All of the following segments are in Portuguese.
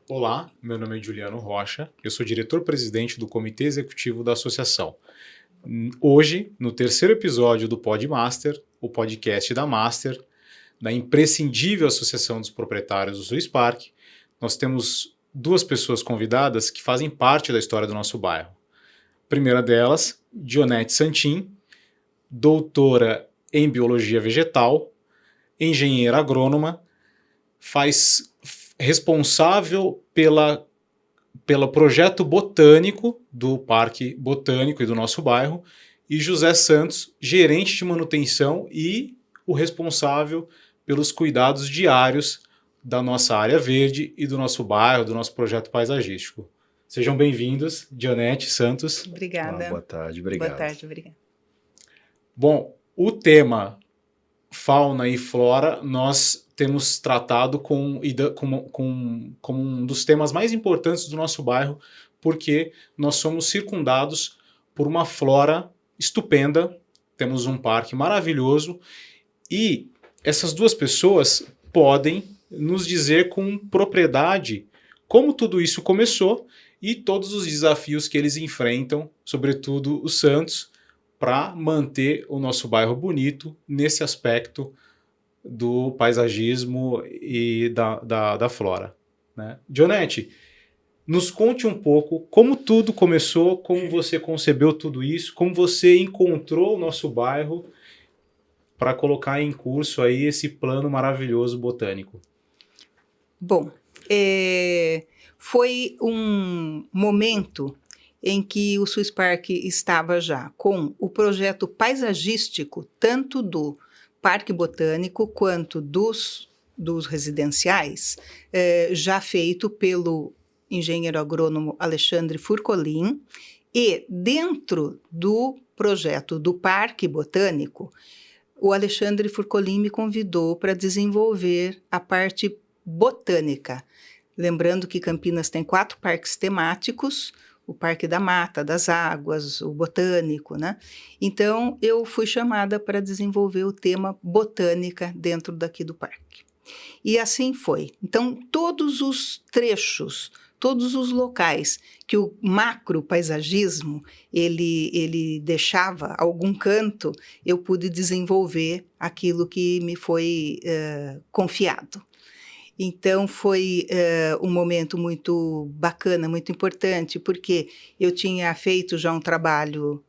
Olá, meu nome é Juliano Rocha, eu sou diretor-presidente do Comitê Executivo da Associação. Hoje, no terceiro episódio do Podmaster, o podcast da Master, da imprescindível Associação dos Proprietários do Swiss Park, nós temos duas pessoas convidadas que fazem parte da história do nosso bairro. A primeira delas, Dionete Santin, doutora em Biologia Vegetal, engenheira agrônoma, responsável pelo projeto botânico do Parque Botânico e do nosso bairro, e José Santos, gerente de manutenção e o responsável pelos cuidados diários da nossa área verde e do nosso bairro, do nosso projeto paisagístico. Sejam bem-vindos, Dionete, Santos. Obrigada. Boa tarde, obrigado. Boa tarde, obrigada. Bom, o tema fauna e flora nós temos tratado como um dos temas mais importantes do nosso bairro, porque nós somos circundados por uma flora estupenda, temos um parque maravilhoso e essas duas pessoas podem nos dizer com propriedade como tudo isso começou e todos os desafios que eles enfrentam, sobretudo o Santos, para manter o nosso bairro bonito nesse aspecto do paisagismo e da flora, né? Dionete, nos conte um pouco como tudo começou, como você concebeu tudo isso, como você encontrou o nosso bairro para colocar em curso aí esse plano maravilhoso botânico. Bom, foi um momento em que o Swiss Park estava já com o projeto paisagístico, tanto do Parque Botânico quanto dos residenciais, já feito pelo engenheiro agrônomo Alexandre Furcolin, e dentro do projeto do Parque Botânico, o Alexandre Furcolin me convidou para desenvolver a parte botânica. Lembrando que Campinas tem 4 parques temáticos, o Parque da Mata, das Águas, o Botânico, né? Então, eu fui chamada para desenvolver o tema botânica dentro daqui do parque. E assim foi. Então, todos os trechos, todos os locais que o macro-paisagismo ele deixava algum canto, eu pude desenvolver aquilo que me foi confiado. Então, foi um momento muito bacana, muito importante, porque eu tinha feito já um trabalho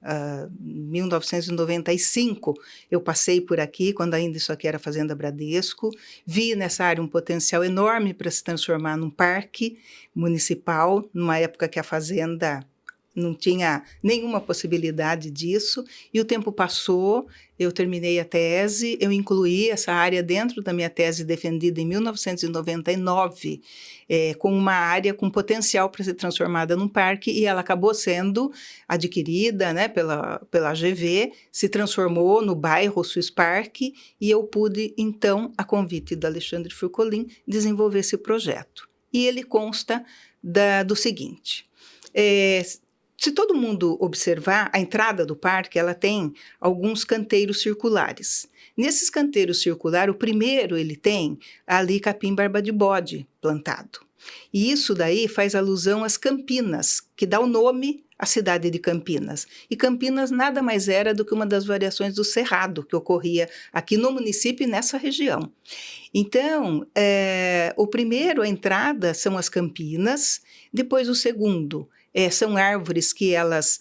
em 1995, eu passei por aqui, quando ainda isso aqui era Fazenda Bradesco, vi nessa área um potencial enorme para se transformar num parque municipal, numa época que a fazenda não tinha nenhuma possibilidade disso, e o tempo passou, eu terminei a tese, eu incluí essa área dentro da minha tese defendida em 1999, com uma área com potencial para ser transformada num parque, e ela acabou sendo adquirida, né, pela AGV, se transformou no bairro Swiss Park, e eu pude, então, a convite da Alexandre Furcolin, desenvolver esse projeto. E ele consta do seguinte: se todo mundo observar, a entrada do parque ela tem alguns canteiros circulares. Nesses canteiros circulares, o primeiro ele tem ali capim-barba de bode plantado. E isso daí faz alusão às Campinas, que dá o nome à cidade de Campinas. E Campinas nada mais era do que uma das variações do cerrado que ocorria aqui no município e nessa região. Então, o primeiro, a entrada, são as Campinas, depois o segundo são árvores que elas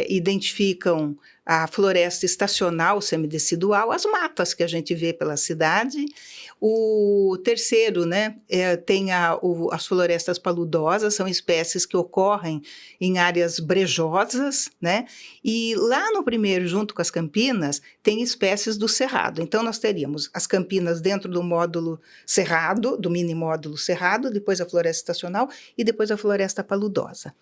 identificam a floresta estacional semidecidual, as matas que a gente vê pela cidade. O terceiro, né, tem as florestas paludosas, são espécies que ocorrem em áreas brejosas, né? E lá no primeiro, junto com as Campinas, tem espécies do cerrado. Então, nós teríamos as Campinas dentro do módulo cerrado, do mini módulo cerrado, depois a floresta estacional e depois a floresta paludosa.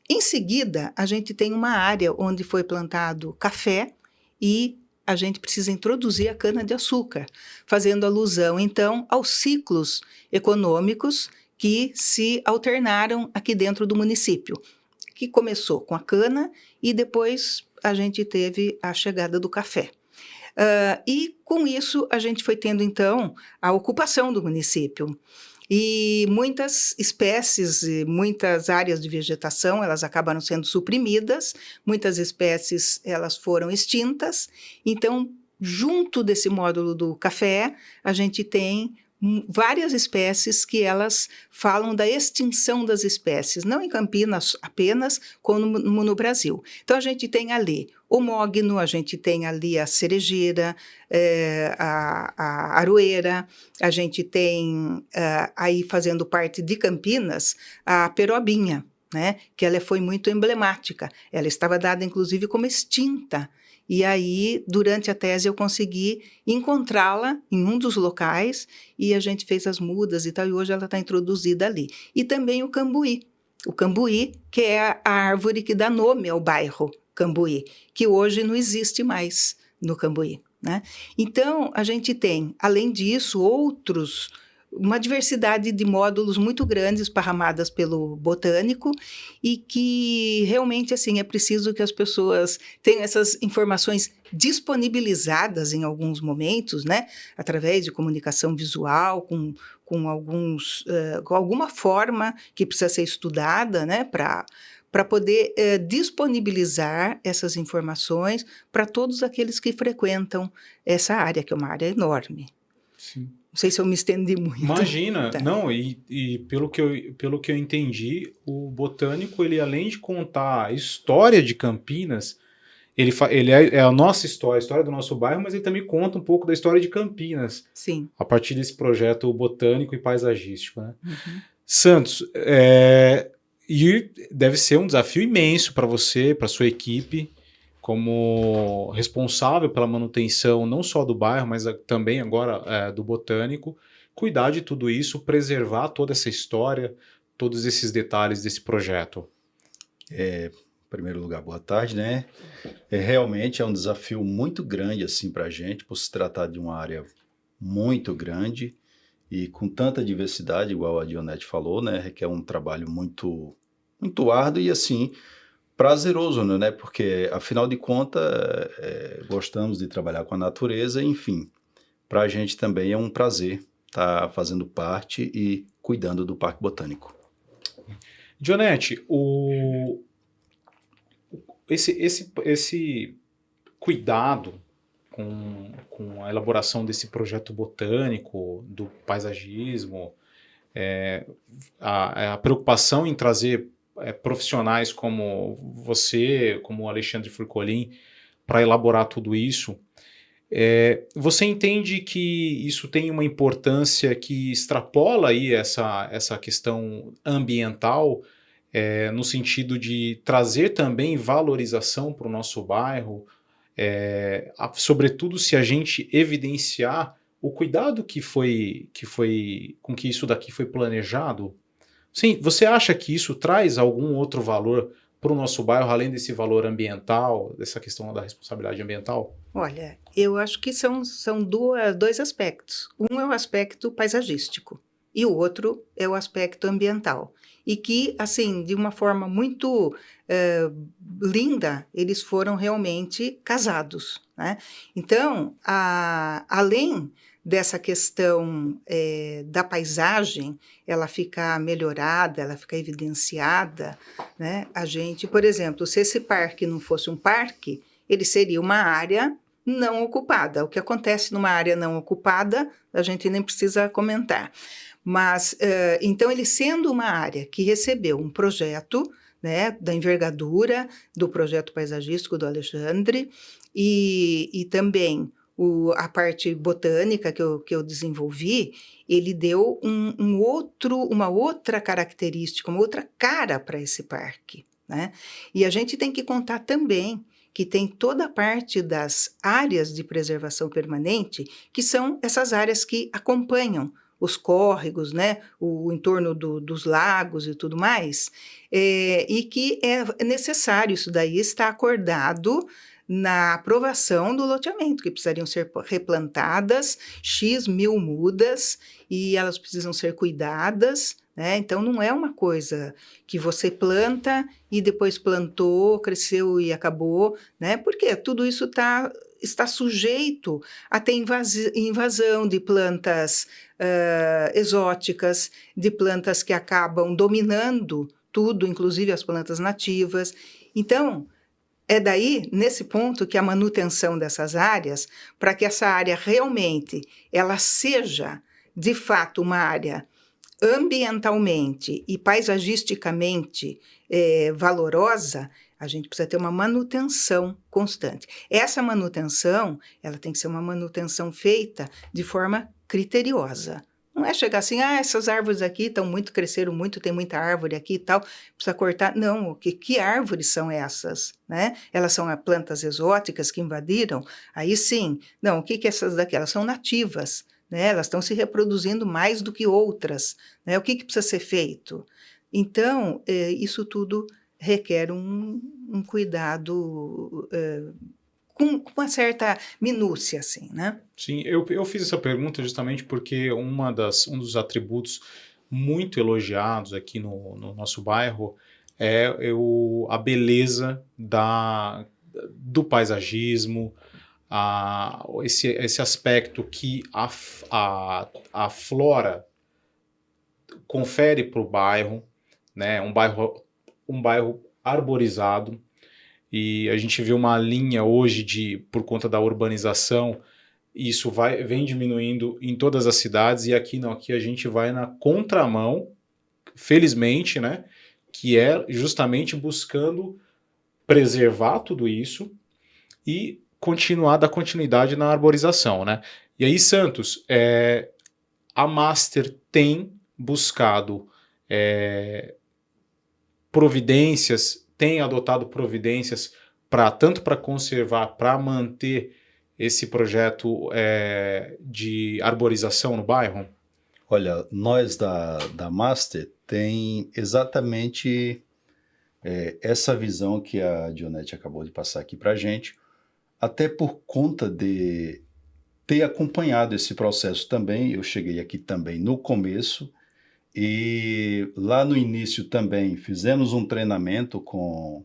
Em seguida, a gente tem uma área onde foi plantado café e a gente precisa introduzir a cana-de-açúcar, fazendo alusão, então, aos ciclos econômicos que se alternaram aqui dentro do município, que começou com a cana e depois a gente teve a chegada do café. E com isso a gente foi tendo então a ocupação do município. E muitas espécies, e muitas áreas de vegetação, elas acabaram sendo suprimidas, muitas espécies elas foram extintas. Então, junto desse módulo do café, a gente tem várias espécies que elas falam da extinção das espécies, não em Campinas apenas, como no Brasil. Então, a gente tem ali o mogno, a gente tem ali a cerejeira, a aroeira, a gente tem aí fazendo parte de Campinas a perobinha, né, que ela foi muito emblemática. Ela estava dada, inclusive, como extinta. E aí, durante a tese, eu consegui encontrá-la em um dos locais e a gente fez as mudas e tal, e hoje ela está introduzida ali. E também o cambuí. O cambuí, que é a árvore que dá nome ao bairro Cambuí, que hoje não existe mais no Cambuí, né? Então, a gente tem, além disso, uma diversidade de módulos muito grandes esparramadas pelo botânico e que realmente assim é preciso que as pessoas tenham essas informações disponibilizadas em alguns momentos, né, através de comunicação visual, com alguma forma que precisa ser estudada, né, para poder disponibilizar essas informações para todos aqueles que frequentam essa área, que é uma área enorme. Sim. Não sei se eu me estendi muito. Imagina, Tá. não, e pelo que eu entendi, o botânico, ele além de contar a história de Campinas, ele é a nossa história, a história do nosso bairro, mas ele também conta um pouco da história de Campinas. Sim. A partir desse projeto botânico e paisagístico, né? Uhum. Santos, e deve ser um desafio imenso para você, para sua equipe, como responsável pela manutenção não só do bairro, mas também agora do botânico, cuidar de tudo isso, preservar toda essa história, todos esses detalhes desse projeto. Em primeiro lugar, boa tarde, né? Realmente é um desafio muito grande assim para a gente, por se tratar de uma área muito grande e com tanta diversidade, igual a Dionete falou, né? Requer um trabalho muito, muito árduo e assim prazeroso, né? Porque afinal de contas gostamos de trabalhar com a natureza, enfim, para a gente também é um prazer estar fazendo parte e cuidando do Parque Botânico. Dionete, esse cuidado com a elaboração desse projeto botânico, do paisagismo, a preocupação em trazer profissionais como você, como o Alexandre Furcolin, para elaborar tudo isso, você entende que isso tem uma importância que extrapola aí essa questão ambiental, no sentido de trazer também valorização para o nosso bairro, sobretudo se a gente evidenciar o cuidado que foi com que isso daqui foi planejado? Sim, você acha que isso traz algum outro valor para o nosso bairro, além desse valor ambiental, dessa questão da responsabilidade ambiental? Olha, eu acho que são dois aspectos. Um é o aspecto paisagístico e o outro é o aspecto ambiental. E que, assim, de uma forma muito linda, eles foram realmente casados, né? Então, além dessa questão da paisagem, ela ficar melhorada, ela ficar evidenciada, né? A gente, por exemplo, se esse parque não fosse um parque, ele seria uma área não ocupada. O que acontece numa área não ocupada, a gente nem precisa comentar. Mas, então, ele sendo uma área que recebeu um projeto, né, da envergadura do projeto paisagístico do Alexandre, e também a parte botânica que eu desenvolvi, ele deu uma outra característica, uma outra cara para esse parque, né? E a gente tem que contar também que tem toda a parte das áreas de preservação permanente, que são essas áreas que acompanham os córregos, né, o entorno dos lagos e tudo mais, e que é necessário, isso daí está acordado na aprovação do loteamento, que precisariam ser replantadas X mil mudas, e elas precisam ser cuidadas, né? Então, não é uma coisa que você planta e depois plantou, cresceu e acabou, né? Porque tudo isso está sujeito a ter invasão de plantas exóticas, de plantas que acabam dominando tudo, inclusive as plantas nativas. Então, é daí, nesse ponto, que a manutenção dessas áreas, para que essa área realmente ela seja, de fato, uma área ambientalmente e paisagisticamente valorosa, a gente precisa ter uma manutenção constante. Essa manutenção, ela tem que ser uma manutenção feita de forma criteriosa. Não é chegar assim, essas árvores aqui cresceram muito, tem muita árvore aqui e tal, precisa cortar. Não, que árvores são essas, né? Elas são plantas exóticas que invadiram? Aí sim. Não, o que é essas daqui? Elas são nativas, né? Elas estão se reproduzindo mais do que outras, né? O que precisa ser feito? Então, isso tudo requer um cuidado com uma certa minúcia, assim, né? Sim, eu fiz essa pergunta justamente porque um dos atributos muito elogiados aqui no nosso bairro é a beleza do paisagismo, esse aspecto que a flora confere para o bairro, né? Um bairro arborizado, e a gente vê uma linha hoje por conta da urbanização, e isso vem diminuindo em todas as cidades, e aqui não, aqui a gente vai na contramão, felizmente, né? Que é justamente buscando preservar tudo isso e dar continuidade na arborização, né? E aí, Santos, a Master tem buscado providências, tem adotado providências tanto para conservar, para manter esse projeto de arborização no bairro? Olha, nós da Master tem exatamente essa visão que a Dionete acabou de passar aqui para a gente, até por conta de ter acompanhado esse processo também. Eu cheguei aqui também no começo, e lá no início também fizemos um treinamento com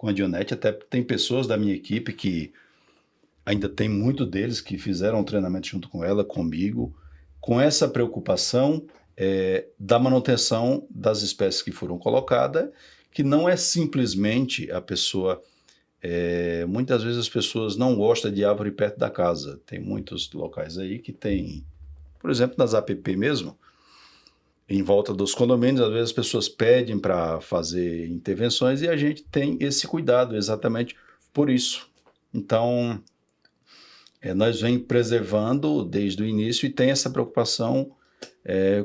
a Dionete. Até tem pessoas da minha equipe que ainda tem muito deles que fizeram um treinamento junto com ela, comigo, com essa preocupação da manutenção das espécies que foram colocadas, que não é simplesmente a pessoa... muitas vezes as pessoas não gostam de árvore perto da casa. Tem muitos locais aí que tem, por exemplo, nas APP mesmo, em volta dos condomínios, às vezes as pessoas pedem para fazer intervenções e a gente tem esse cuidado exatamente por isso. Então, nós vem preservando desde o início e tem essa preocupação,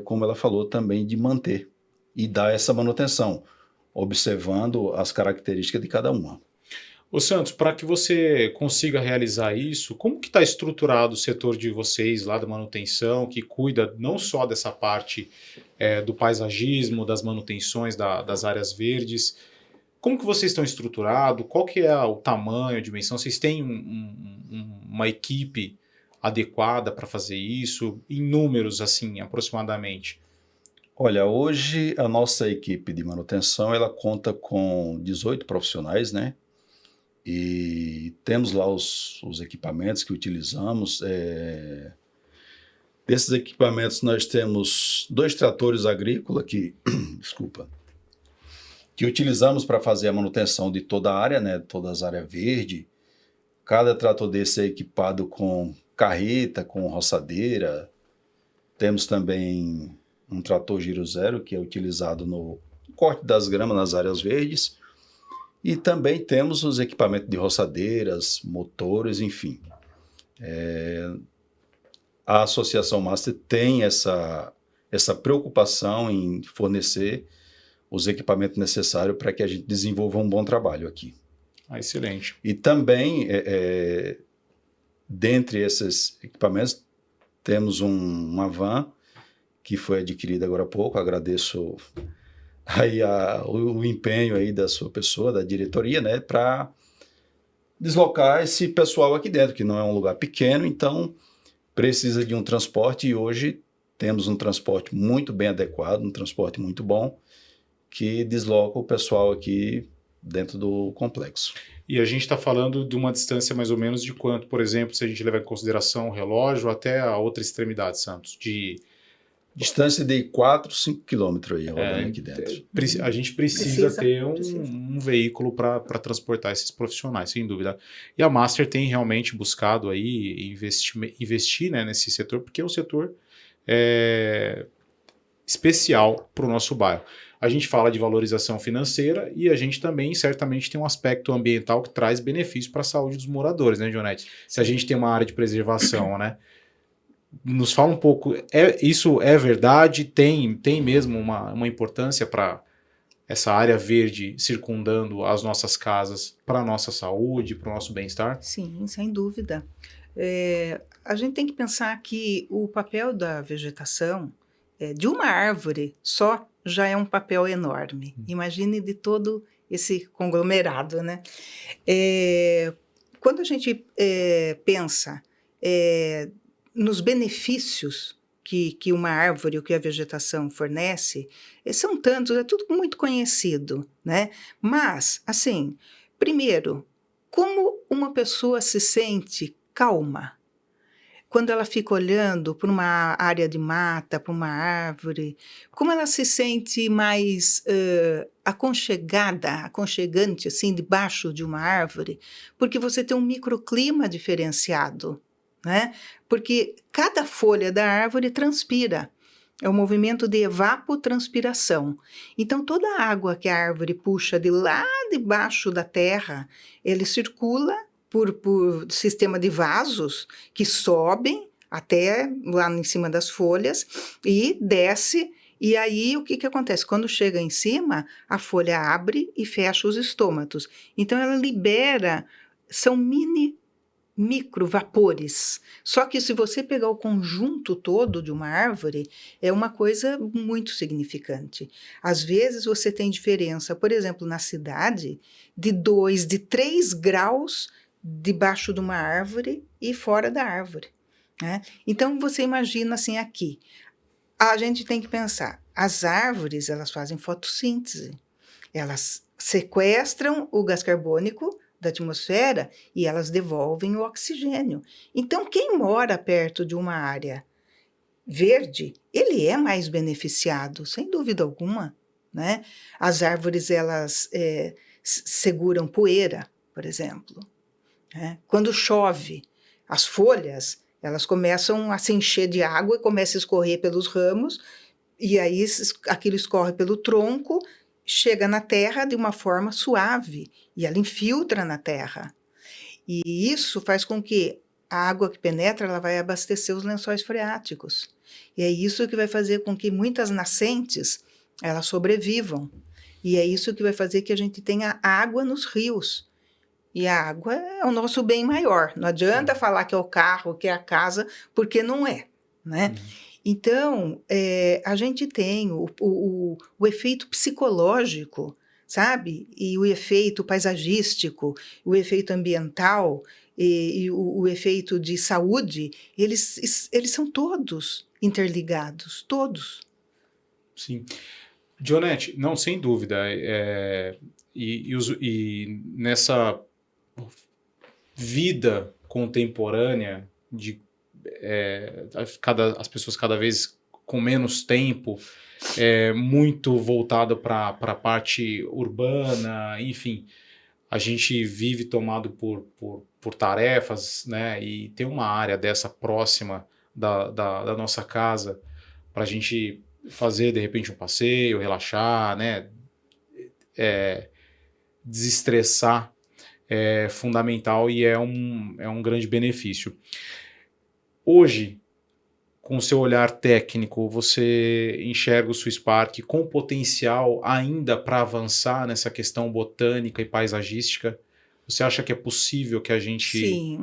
como ela falou também, de manter e dar essa manutenção, observando as características de cada uma. Ô Santos, para que você consiga realizar isso, como que está estruturado o setor de vocês lá da manutenção, que cuida não só dessa parte do paisagismo, das manutenções das áreas verdes? Como que vocês estão estruturados? Qual que é o tamanho, a dimensão? Vocês têm uma equipe adequada para fazer isso? Em números, assim, aproximadamente? Olha, hoje a nossa equipe de manutenção, ela conta com 18 profissionais, né? E temos lá os equipamentos que utilizamos. Desses equipamentos nós temos 2 tratores agrícolas que, que utilizamos para fazer a manutenção de toda a área, né, todas as áreas verdes. Cada trator desse é equipado com carreta, com roçadeira. Temos também um trator giro zero, que é utilizado no corte das gramas nas áreas verdes. E também temos os equipamentos de roçadeiras, motores, enfim. A Associação Master tem essa preocupação em fornecer os equipamentos necessários para que a gente desenvolva um bom trabalho aqui. Excelente. E também, dentre esses equipamentos, temos uma van que foi adquirida agora há pouco. Agradeço aí o empenho aí da sua pessoa, da diretoria, né, para deslocar esse pessoal aqui dentro, que não é um lugar pequeno, então precisa de um transporte, e hoje temos um transporte muito bem adequado, um transporte muito bom, que desloca o pessoal aqui dentro do complexo. E a gente está falando de uma distância mais ou menos de quanto, por exemplo, se a gente levar em consideração o relógio até a outra extremidade, Santos? Distância de 4, 5 quilômetros aí, rodando aqui dentro. A gente precisa ter precisa. um veículo para transportar esses profissionais, sem dúvida. E a Master tem realmente buscado aí investir, né, nesse setor, porque é um setor especial para o nosso bairro. A gente fala de valorização financeira e a gente também certamente tem um aspecto ambiental que traz benefício para a saúde dos moradores, né, Dionete? Se a gente tem uma área de preservação, né? Nos fala um pouco, isso é verdade? Tem mesmo uma importância para essa área verde circundando as nossas casas, para a nossa saúde, para o nosso bem-estar? Sim, sem dúvida. A gente tem que pensar que o papel da vegetação, de uma árvore só, já é um papel enorme. Imagine de todo esse conglomerado, né? Quando a gente pensa nos benefícios que uma árvore ou que a vegetação fornece, são tantos, é tudo muito conhecido, né? Mas, assim, primeiro, como uma pessoa se sente calma quando ela fica olhando para uma área de mata, para uma árvore, como ela se sente mais aconchegante, assim, debaixo de uma árvore, porque você tem um microclima diferenciado, né? Porque cada folha da árvore transpira. É um movimento de evapotranspiração. Então, toda a água que a árvore puxa de lá debaixo da terra, ele circula por sistema de vasos que sobem até lá em cima das folhas e desce. E aí, o que acontece? Quando chega em cima, a folha abre e fecha os estômatos. Então, ela libera, são microvapores. Só que se você pegar o conjunto todo de uma árvore, é uma coisa muito significante. Às vezes você tem diferença, por exemplo, na cidade, de 2, de 3 graus debaixo de uma árvore e fora da árvore, né? Então você imagina assim aqui, a gente tem que pensar, as árvores elas fazem fotossíntese, elas sequestram o gás carbônico da atmosfera e elas devolvem o oxigênio. Então quem mora perto de uma área verde, ele é mais beneficiado, sem dúvida alguma, né? As árvores elas seguram poeira, por exemplo. Quando chove, as folhas elas começam a se encher de água e começam a escorrer pelos ramos, e aí aquilo escorre pelo tronco, chega na terra de uma forma suave, e ela infiltra na terra. E isso faz com que a água que penetra ela vai abastecer os lençóis freáticos. E é isso que vai fazer com que muitas nascentes elas sobrevivam. E é isso que vai fazer que a gente tenha água nos rios. E a água é o nosso bem maior. Não adianta falar que é o carro, que é a casa, porque não é, né? Então, a gente tem o efeito psicológico, sabe? E o efeito paisagístico, o efeito ambiental e o efeito de saúde, eles são todos interligados, todos. Sim. Dionete, não, sem dúvida. E nessa vida contemporânea de as pessoas cada vez com menos tempo, muito voltada para a parte urbana, enfim, a gente vive tomado por tarefas, né? E ter uma área dessa próxima da nossa casa para a gente fazer de repente um passeio, relaxar, né? Desestressar é fundamental e é um grande benefício. Hoje, com o seu olhar técnico, você enxerga o Swiss Park com potencial ainda para avançar nessa questão botânica e paisagística? Você acha que é possível que a gente...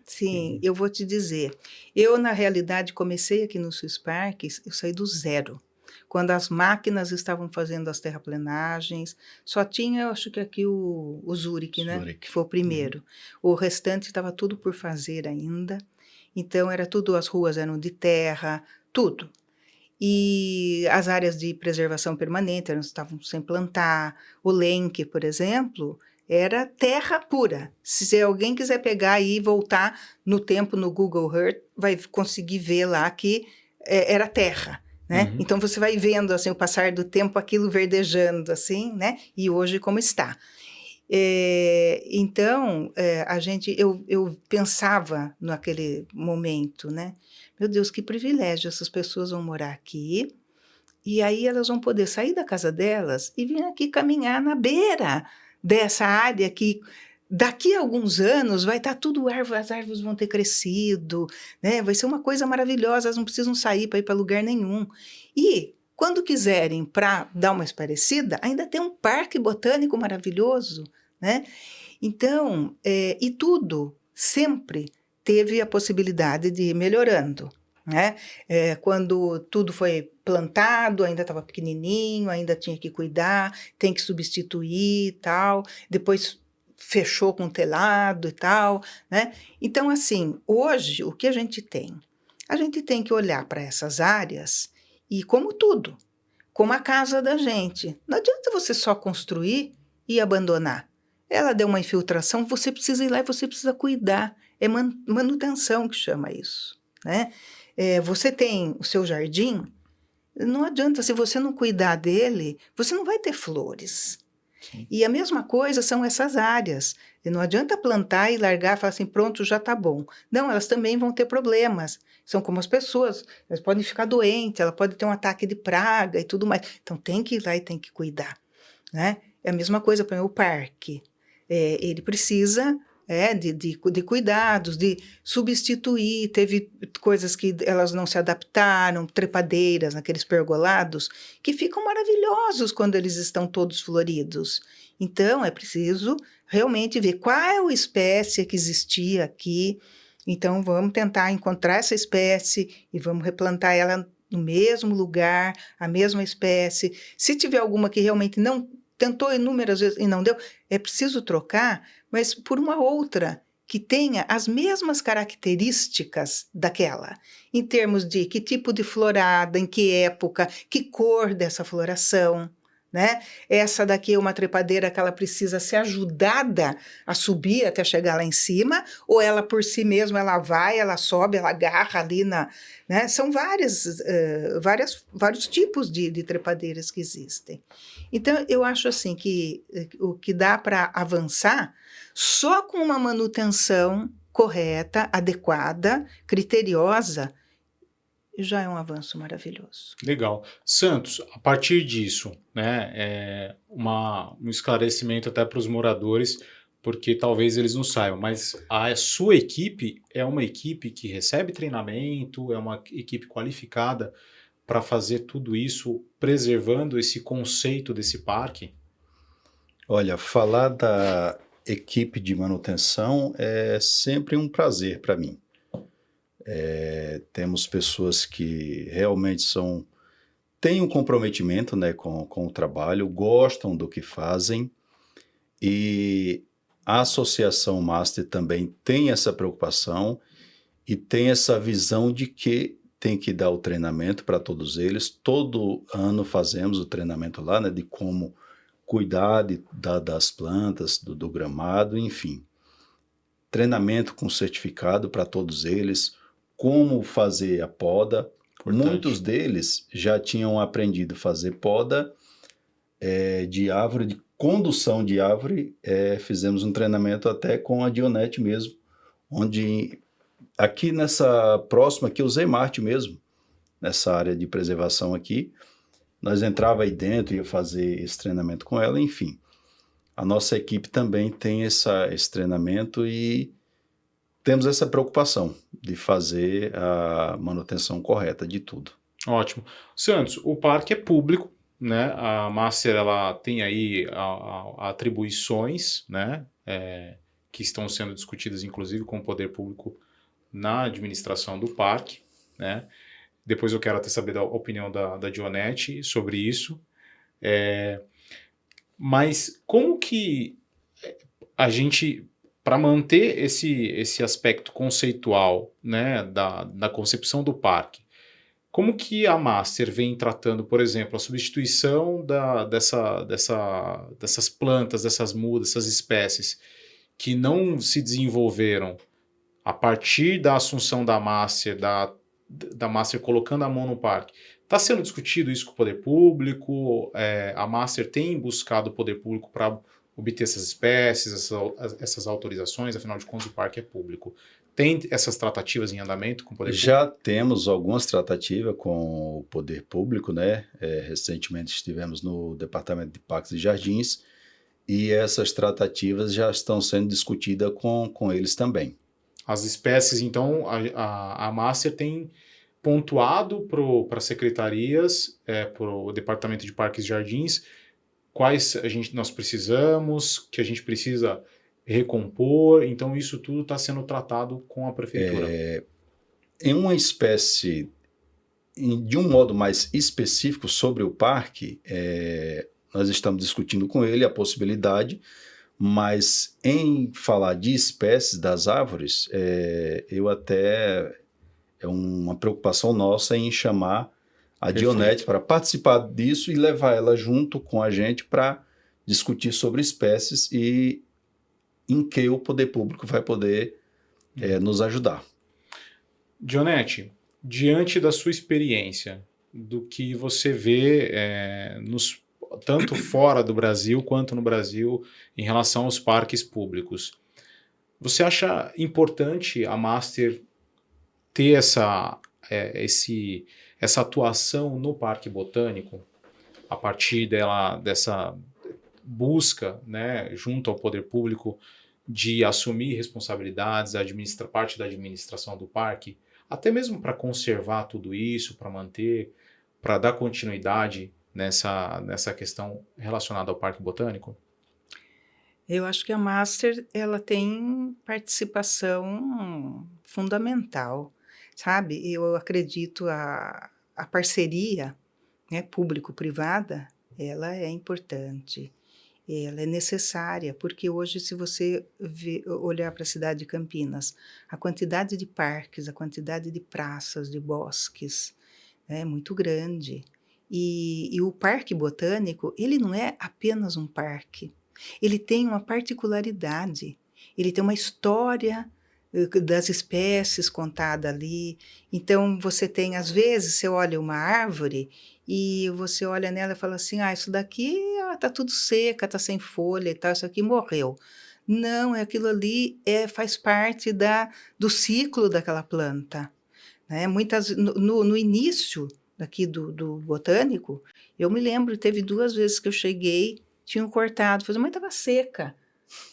Sim, eu vou te dizer. Eu, na realidade, comecei aqui no Swiss Park, eu saí do zero. Quando as máquinas estavam fazendo as terraplenagens, só tinha, eu acho que aqui o Zurich, né? Zurich. Que foi o primeiro. O restante estava tudo por fazer ainda. Então, era tudo, as ruas eram de terra, tudo. e as áreas de preservação permanente elas estavam sem plantar. O Lenque, por exemplo, era terra pura. Se alguém quiser pegar e voltar no tempo no Google Earth, vai conseguir ver lá que era terra, né? Uhum. Então você vai vendo assim o passar do tempo, aquilo verdejando assim, né? E hoje como está. Então eu pensava naquele momento, né? Meu Deus, que privilégio, essas pessoas vão morar aqui e aí elas vão poder sair da casa delas e vir aqui caminhar na beira dessa área que daqui a alguns anos vai estar tudo árvore, as árvores vão ter crescido, né? Vai ser uma coisa maravilhosa, elas não precisam sair para ir para lugar nenhum. E quando quiserem para dar uma esparecida, ainda tem um parque botânico maravilhoso, né? Então, e tudo sempre teve a possibilidade de ir melhorando, né? Quando tudo foi plantado, ainda estava pequenininho, ainda tinha que cuidar, tem que substituir e tal, depois fechou com telado e tal, né? Então, assim, hoje, o que a gente tem? A gente tem que olhar para essas áreas e, como tudo, como a casa da gente, não adianta você só construir e abandonar. Ela deu uma infiltração, você precisa ir lá e você precisa cuidar. É manutenção que chama isso, né? Você tem o seu jardim, não adianta, se você não cuidar dele, você não vai ter flores. Sim. E a mesma coisa são essas áreas. E não adianta plantar e largar e falar assim, pronto, já está bom. Não, elas também vão ter problemas. São como as pessoas, elas podem ficar doentes, ela pode ter um ataque de praga e tudo mais. Então tem que ir lá e tem que cuidar, né? É a mesma coisa para o parque. Ele precisa de cuidados, de substituir. Teve coisas que elas não se adaptaram, trepadeiras naqueles pergolados, que ficam maravilhosos quando eles estão todos floridos. Então, é preciso realmente ver qual é a espécie que existia aqui. Então, vamos tentar encontrar essa espécie e vamos replantar ela no mesmo lugar, a mesma espécie. Se tiver alguma que realmente não tentou inúmeras vezes e não deu, é preciso trocar, mas por uma outra que tenha as mesmas características daquela, em termos de que tipo de florada, em que época, que cor dessa floração, né? Essa daqui é uma trepadeira que ela precisa ser ajudada a subir até chegar lá em cima, ou ela por si mesma, ela vai, ela sobe, ela agarra ali né? São vários tipos de trepadeiras que existem. Então, eu acho assim que o que dá para avançar só com uma manutenção correta, adequada, criteriosa, já é um avanço maravilhoso. Legal. Santos, a partir disso, né, um esclarecimento até para os moradores, porque talvez eles não saibam, mas a sua equipe é uma equipe que recebe treinamento, é uma equipe qualificada para fazer tudo isso, preservando esse conceito desse parque? Olha, falar da equipe de manutenção é sempre um prazer para mim. Temos pessoas que realmente têm um comprometimento, né, com o trabalho, gostam do que fazem, e a Associação Master também tem essa preocupação e tem essa visão de que tem que dar o treinamento para todos eles. Todo ano fazemos o treinamento lá, né, de como cuidar das plantas, do gramado, enfim. Treinamento com certificado para todos eles, como fazer a poda. Importante. Muitos deles já tinham aprendido a fazer poda de árvore, de condução de árvore. Fizemos um treinamento até com a Dionete mesmo, onde aqui nessa próxima, aqui o Zé Marte mesmo, nessa área de preservação aqui, nós entrava aí dentro, ia fazer esse treinamento com ela, enfim. A nossa equipe também tem esse treinamento e temos essa preocupação de fazer a manutenção correta de tudo. Ótimo. Santos, o parque é público, né? A Master ela tem aí atribuições, né? Que estão sendo discutidas, inclusive, com o poder público na administração do parque, né? Depois eu quero até saber da opinião da Dionete sobre isso. Mas como que a gente, para manter esse aspecto conceitual, né, da concepção do parque, Como que a Master vem tratando, por exemplo, a substituição dessas plantas, dessas mudas, dessas espécies que não se desenvolveram a partir da assunção da Master, da Master colocando a mão no parque? Está sendo discutido isso com o poder público? A Master tem buscado o poder público para obter essas espécies, essas autorizações? Afinal de contas, o parque é público. Tem essas tratativas em andamento com o poder público? Já temos algumas tratativas com o poder público, né? Recentemente estivemos no Departamento de Parques e Jardins e essas tratativas já estão sendo discutidas com eles também. As espécies, então, a Master tem pontuado para as secretarias, para o Departamento de Parques e Jardins, quais nós precisamos, que a gente precisa recompor. Então, isso tudo está sendo tratado com a prefeitura. Em uma espécie, de um modo mais específico sobre o parque, nós estamos discutindo com ele a possibilidade, mas em falar de espécies das árvores, é uma preocupação nossa em chamar a Dionete para participar disso e levar ela junto com a gente para discutir sobre espécies e em que o poder público vai poder nos ajudar. Dionete, diante da sua experiência, do que você vê tanto fora do Brasil quanto no Brasil em relação aos parques públicos, você acha importante a Master ter essa atuação no Parque Botânico, a partir dessa busca, né, junto ao poder público, de assumir responsabilidades, parte da administração do parque, até mesmo para conservar tudo isso, para manter, para dar continuidade nessa questão relacionada ao Parque Botânico? Eu acho que a Master ela tem participação fundamental, sabe? Eu acredito a parceria, né, público-privada, ela é importante, ela é necessária, porque hoje, se você olhar para a cidade de Campinas, a quantidade de parques, a quantidade de praças, de bosques, é muito grande. E o Parque Botânico, ele não é apenas um parque, ele tem uma particularidade, ele tem uma história das espécies contada ali. Então, você tem, às vezes, você olha uma árvore e você olha nela e fala assim, isso daqui está tudo seca, está sem folha e tal, isso aqui morreu. Não, aquilo ali faz parte do ciclo daquela planta. Né? No início daqui do botânico, eu me lembro, teve 2 vezes que eu cheguei, tinham cortado, falei, mas estava seca.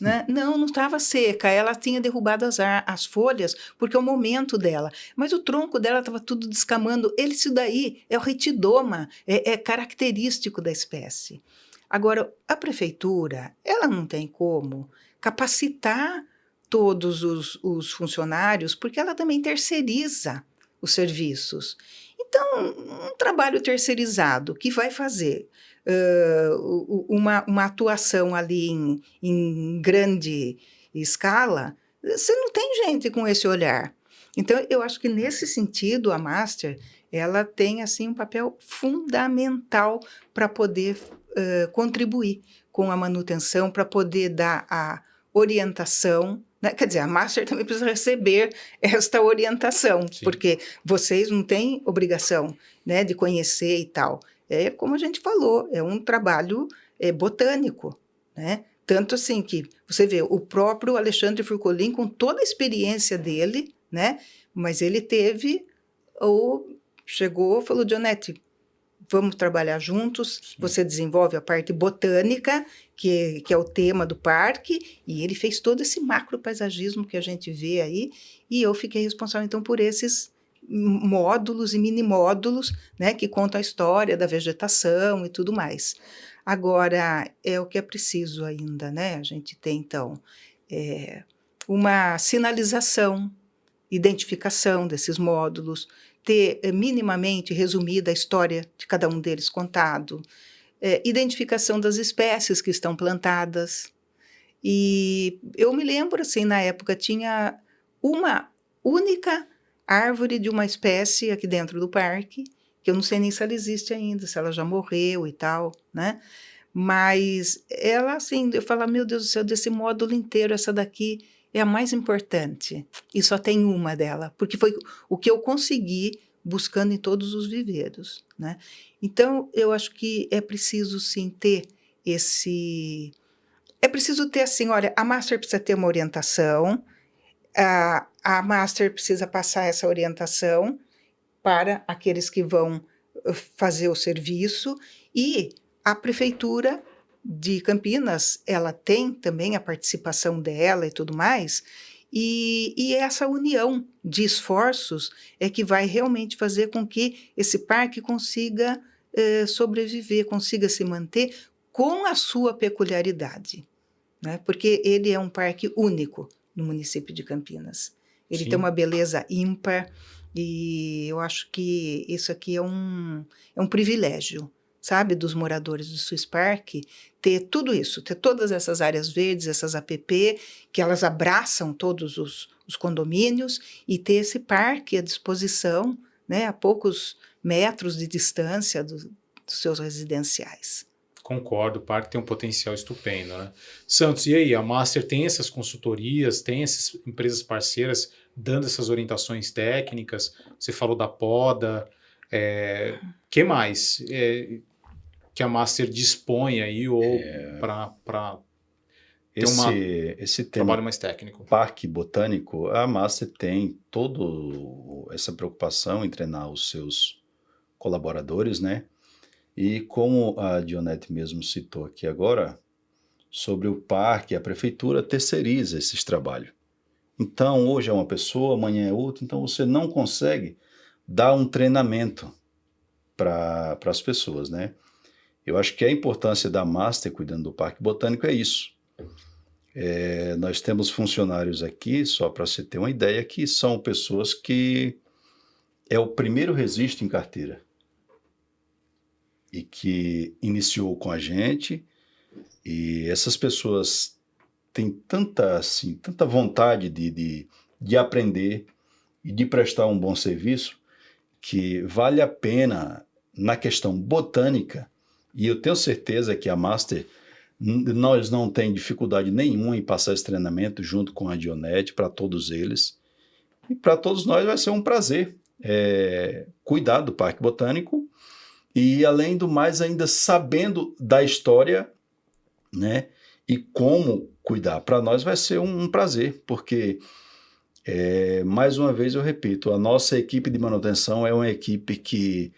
Né? Não estava seca, ela tinha derrubado as folhas, porque é o momento dela, mas o tronco dela estava tudo descamando. Isso daí é o retidoma, é característico da espécie. Agora, a prefeitura, ela não tem como capacitar todos os funcionários, porque ela também terceiriza os serviços. Então, um trabalho terceirizado que vai fazer uma atuação ali em grande escala, você não tem gente com esse olhar. Então, eu acho que nesse sentido, a Master, ela tem assim um papel fundamental para poder contribuir com a manutenção, para poder dar a orientação, né? Quer dizer, a Master também precisa receber esta orientação, sim, porque vocês não têm obrigação, né, de conhecer e tal. É como a gente falou, é um trabalho botânico, né? Tanto assim que você vê o próprio Alexandre Furcolin, com toda a experiência dele, né? Mas ele chegou, falou, Dionete, vamos trabalhar juntos, sim, você desenvolve a parte botânica, que é o tema do parque, e ele fez todo esse macropaisagismo que a gente vê aí, e eu fiquei responsável, então, por esses módulos e mini-módulos, né, que contam a história da vegetação e tudo mais. Agora, é o que é preciso ainda, né? A gente tem, então, uma sinalização, identificação desses módulos, ter minimamente resumida a história de cada um deles contado, identificação das espécies que estão plantadas. E eu me lembro, assim, na época tinha uma única árvore de uma espécie aqui dentro do parque, que eu não sei nem se ela existe ainda, se ela já morreu e tal, né? Mas ela, assim, eu falo, meu Deus do céu, desse módulo inteiro, essa daqui é a mais importante. E só tem uma dela, porque foi o que eu consegui buscando em todos os viveiros, né? Então, eu acho que é preciso, sim, ter esse... É preciso ter, assim, olha, a Master precisa ter uma orientação, a Master precisa passar essa orientação para aqueles que vão fazer o serviço, e a Prefeitura de Campinas, ela tem também a participação dela e tudo mais, e essa união de esforços é que vai realmente fazer com que esse parque consiga sobreviver, consiga se manter com a sua peculiaridade, né? Porque ele é um parque único no município de Campinas. Ele Sim. tem uma beleza ímpar, e eu acho que isso aqui é um privilégio, sabe, dos moradores do Swiss Park, ter tudo isso, ter todas essas áreas verdes, essas APP, que elas abraçam todos os condomínios, e ter esse parque à disposição, né, a poucos metros de distância dos seus residenciais. Concordo, o parque tem um potencial estupendo, né? Santos, e aí? A Master tem essas consultorias, tem essas empresas parceiras dando essas orientações técnicas? Você falou da poda. Que mais que a Master dispõe aí ou para ter Esse trabalho tema mais técnico? Parque Botânico, a Master tem toda essa preocupação em treinar os seus colaboradores, né? E como a Dionete mesmo citou aqui agora, sobre o parque, a prefeitura terceiriza esses trabalhos. Então, hoje é uma pessoa, amanhã é outra, então você não consegue dar um treinamento para as pessoas, né? Eu acho que a importância da Master cuidando do Parque Botânico é isso. Nós temos funcionários aqui, só para você ter uma ideia, que são pessoas que é o primeiro registro em carteira e que iniciou com a gente, e essas pessoas têm tanta vontade de aprender e de prestar um bom serviço, que vale a pena na questão botânica, e eu tenho certeza que a Master, nós não tem dificuldade nenhuma em passar esse treinamento junto com a Dionete para todos eles, e para todos nós vai ser um prazer cuidar do Parque Botânico, e além do mais ainda sabendo da história, né, e como cuidar. Para nós vai ser um prazer, porque mais uma vez eu repito, a nossa equipe de manutenção é uma equipe que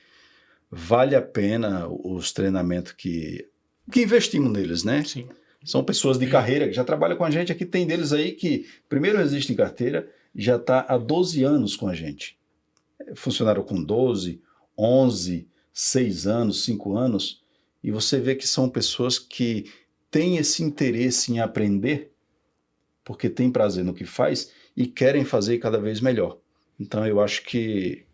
vale a pena os treinamentos que investimos neles, né? Sim. São pessoas de carreira que já trabalham com a gente, aqui tem deles aí que primeiro existe em carteira, já está há 12 anos com a gente. Funcionaram com 12, 11, 6 anos, 5 anos, e você vê que são pessoas que têm esse interesse em aprender, porque têm prazer no que faz e querem fazer cada vez melhor. Então eu acho que,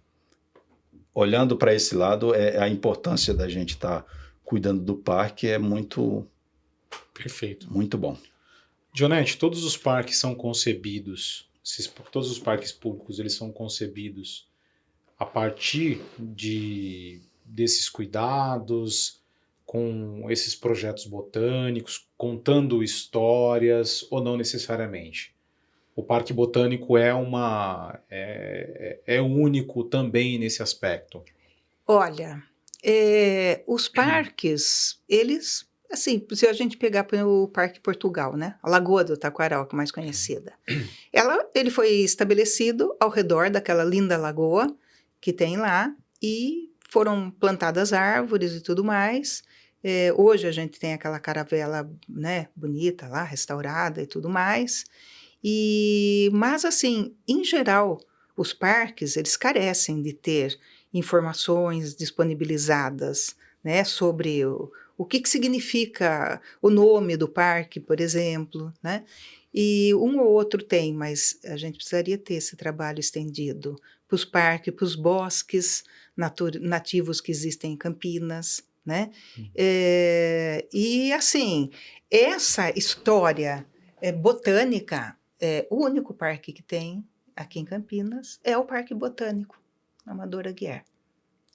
olhando para esse lado, a importância da gente estar cuidando do parque é muito, Perfeito. muito bom. Dionete, todos os parques são concebidos, todos os parques públicos, eles são concebidos a partir desses cuidados, com esses projetos botânicos, contando histórias, ou não necessariamente? O Parque Botânico é único também nesse aspecto? Olha, os parques, eles, assim, se a gente pegar o Parque Portugal, né? A Lagoa do Taquaral, que é mais conhecida. Ele foi estabelecido ao redor daquela linda lagoa que tem lá, e foram plantadas árvores e tudo mais. Hoje a gente tem aquela caravela, né, bonita lá, restaurada e tudo mais. Mas, assim, em geral, os parques, eles carecem de ter informações disponibilizadas, né, sobre o que significa o nome do parque, por exemplo, né? E um ou outro tem, mas a gente precisaria ter esse trabalho estendido para os parques, para os bosques nativos que existem em Campinas, né? E, assim, essa história botânica, o único parque que tem aqui em Campinas, é o Parque Botânico Amador Aguiar.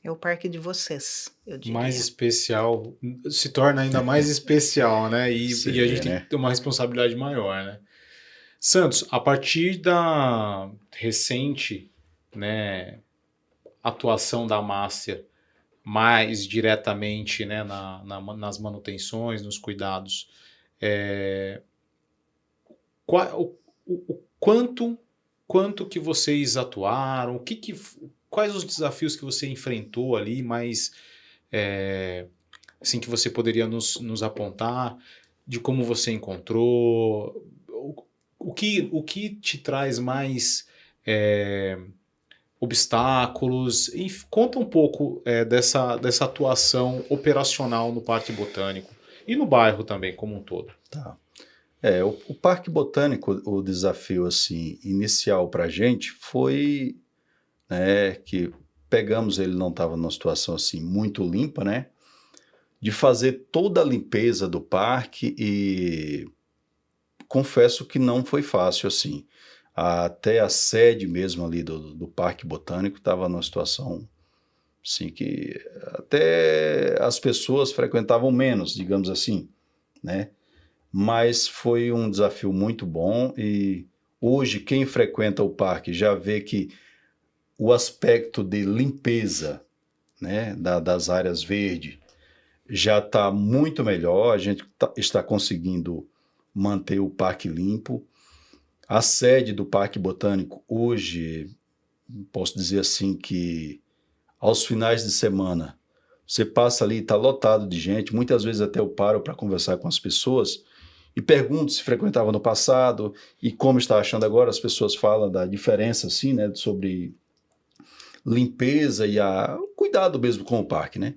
É o parque de vocês, eu diria. Mais especial, se torna ainda mais especial, né? E a gente tem que ter uma responsabilidade maior, né? Santos, a partir da recente, né, atuação da Master mais diretamente, né, nas manutenções, nos cuidados, o quanto que vocês atuaram, quais os desafios que você enfrentou ali, mas assim que você poderia nos apontar, de como você encontrou, o que te traz mais obstáculos, e conta um pouco dessa atuação operacional no Parque Botânico e no bairro também como um todo. Tá. O Parque Botânico, o desafio assim, inicial para a gente foi, né, que pegamos, ele não estava numa situação assim muito limpa, né, de fazer toda a limpeza do parque, e confesso que não foi fácil assim. Até a sede mesmo ali do Parque Botânico estava numa situação assim que até as pessoas frequentavam menos, digamos assim, né? Mas foi um desafio muito bom, e hoje quem frequenta o parque já vê que o aspecto de limpeza, né, das áreas verdes já está muito melhor, a gente está conseguindo manter o parque limpo. A sede do Parque Botânico hoje, posso dizer assim que aos finais de semana, você passa ali, está lotado de gente, muitas vezes até eu paro para conversar com as pessoas e pergunto se frequentava no passado e como está achando agora. As pessoas falam da diferença assim, né, sobre limpeza e o cuidado mesmo com o parque, né?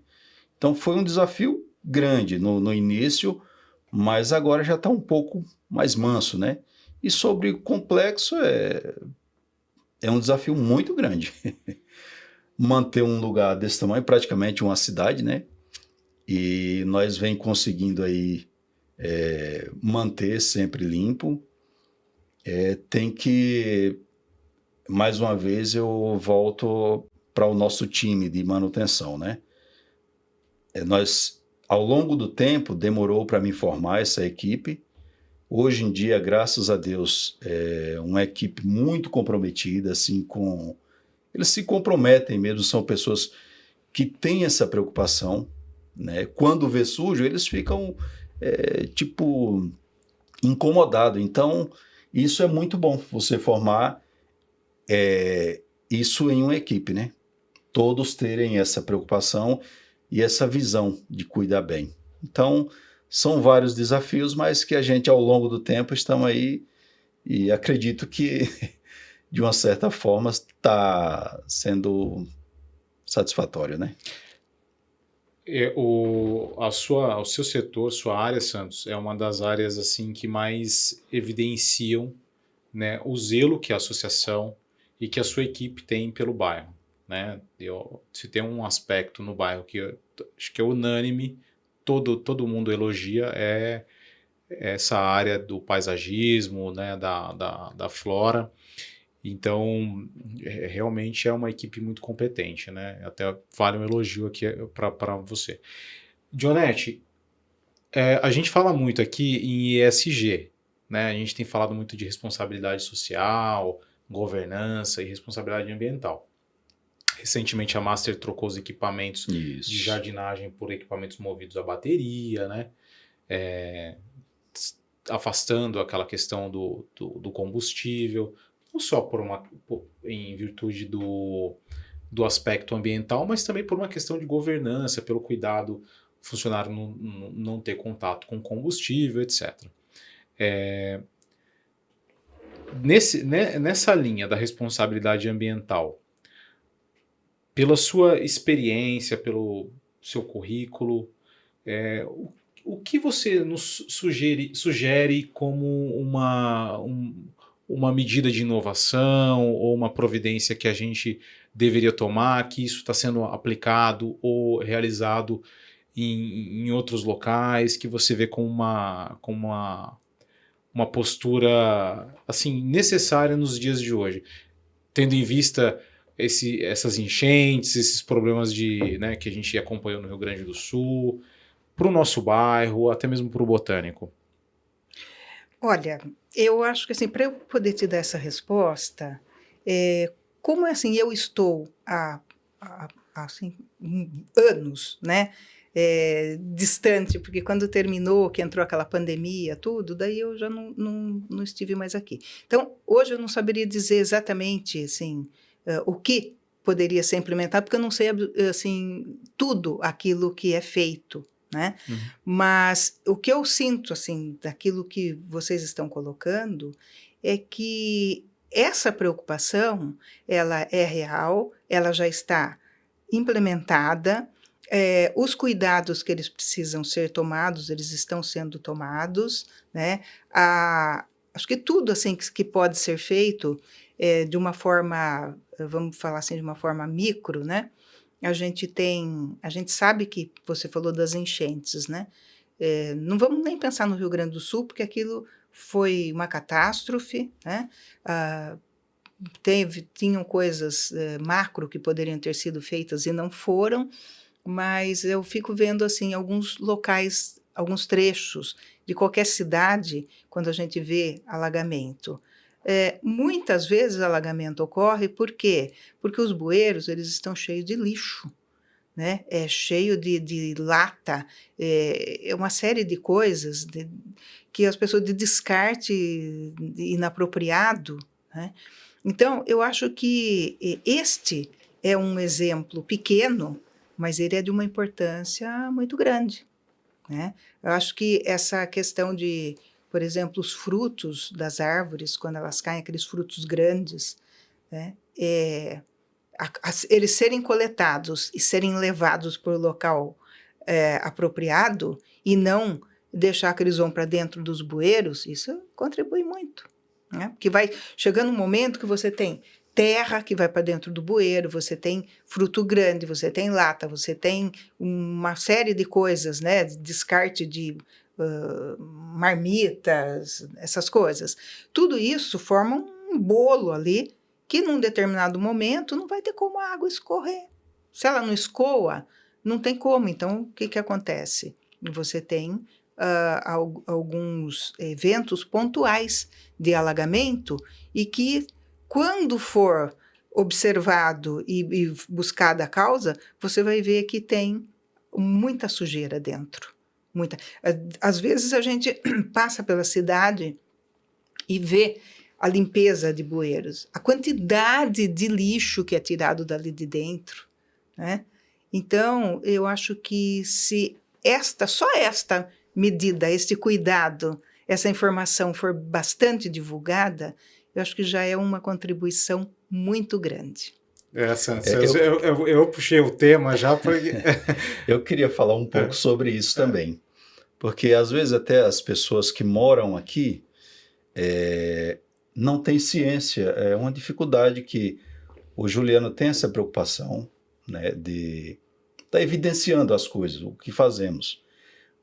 Então foi um desafio grande no início, mas agora já está um pouco mais manso, né? E sobre o complexo, é um desafio muito grande. Manter um lugar desse tamanho, praticamente uma cidade, né? E nós vem conseguindo aí manter sempre limpo. Tem que, mais uma vez, eu volto para o nosso time de manutenção, né? Nós, ao longo do tempo, demorou para me formar essa equipe. Hoje em dia, graças a Deus, é uma equipe muito comprometida, assim, eles se comprometem mesmo, são pessoas que têm essa preocupação, né? Quando vê sujo, eles ficam, tipo, incomodados. Então, isso é muito bom, você formar isso em uma equipe, né? Todos terem essa preocupação e essa visão de cuidar bem. Então, são vários desafios, mas que a gente, ao longo do tempo, estamos aí, e acredito que, de uma certa forma, está sendo satisfatório, né? O seu setor, sua área, Santos, é uma das áreas assim que mais evidenciam, né, o zelo que a associação e que a sua equipe tem pelo bairro, né? Se tem um aspecto no bairro que acho que é unânime, todo mundo elogia, é essa área do paisagismo, né, da flora. Então, realmente é uma equipe muito competente, né? Até vale um elogio aqui para você. Dionete, a gente fala muito aqui em ESG, né? A gente tem falado muito de responsabilidade social, governança e responsabilidade ambiental. Recentemente a Master trocou os equipamentos de jardinagem por equipamentos movidos a bateria, né? Afastando aquela questão do combustível, não só em virtude do aspecto ambiental, mas também por uma questão de governança, pelo cuidado do funcionário não ter contato com combustível, etc. Nessa linha da responsabilidade ambiental, pela sua experiência, pelo seu currículo, o que você nos sugere como uma medida de inovação ou uma providência que a gente deveria tomar, que isso está sendo aplicado ou realizado em outros locais, que você vê como uma postura assim necessária nos dias de hoje? tendo em vista essas enchentes, esses problemas né, que a gente acompanhou no Rio Grande do Sul, para o nosso bairro, até mesmo para o Botânico? Olha, eu acho que assim, para eu poder te dar essa resposta, como assim eu estou há, assim, anos, né, distante, porque quando terminou, que entrou aquela pandemia, tudo, daí eu já não estive mais aqui. Então, hoje eu não saberia dizer exatamente assim, o que poderia ser implementado, porque eu não sei assim, tudo aquilo que é feito, né? Uhum. Mas o que eu sinto, assim, daquilo que vocês estão colocando, é que essa preocupação, ela é real, ela já está implementada, os cuidados que eles precisam ser tomados, eles estão sendo tomados, né? Acho que tudo, assim, que pode ser feito de uma forma, vamos falar assim, de uma forma micro, né? A gente sabe que você falou das enchentes, né? Não vamos nem pensar no Rio Grande do Sul, porque aquilo foi uma catástrofe, né? Tinham coisas macro que poderiam ter sido feitas e não foram, mas eu fico vendo assim alguns locais, alguns trechos de qualquer cidade, quando a gente vê alagamento. Muitas vezes alagamento ocorre, por quê? Porque os bueiros eles estão cheios de lixo, né? É cheio de lata, uma série de coisas que as pessoas de descarte inapropriado, né? Então, eu acho que este é um exemplo pequeno, mas ele é de uma importância muito grande, né? Eu acho que essa questão de, por exemplo, os frutos das árvores, quando elas caem, aqueles frutos grandes, né? Eles serem coletados e serem levados para o local apropriado e não deixar que eles vão para dentro dos bueiros, isso contribui muito, né? Porque vai chegando um momento que você tem terra que vai para dentro do bueiro, você tem fruto grande, você tem lata, você tem uma série de coisas, né? Descarte de marmitas, essas coisas. Tudo isso forma um bolo ali que num determinado momento não vai ter como a água escorrer. Se ela não escoa, não tem como. Então, o que acontece? Você tem alguns eventos pontuais de alagamento e que, quando for observado e buscada a causa, você vai ver que tem muita sujeira dentro. Muita. Às vezes a gente passa pela cidade e vê a limpeza de bueiros, a quantidade de lixo que é tirado dali de dentro, né? Então, eu acho que se só esta medida, este cuidado, essa informação for bastante divulgada, eu acho que já é uma contribuição muito grande. Eu puxei o tema já porque... Eu queria falar um pouco sobre isso também, porque às vezes até as pessoas que moram aqui não têm ciência, é uma dificuldade que o Juliano tem essa preocupação, né, de estar evidenciando as coisas, o que fazemos.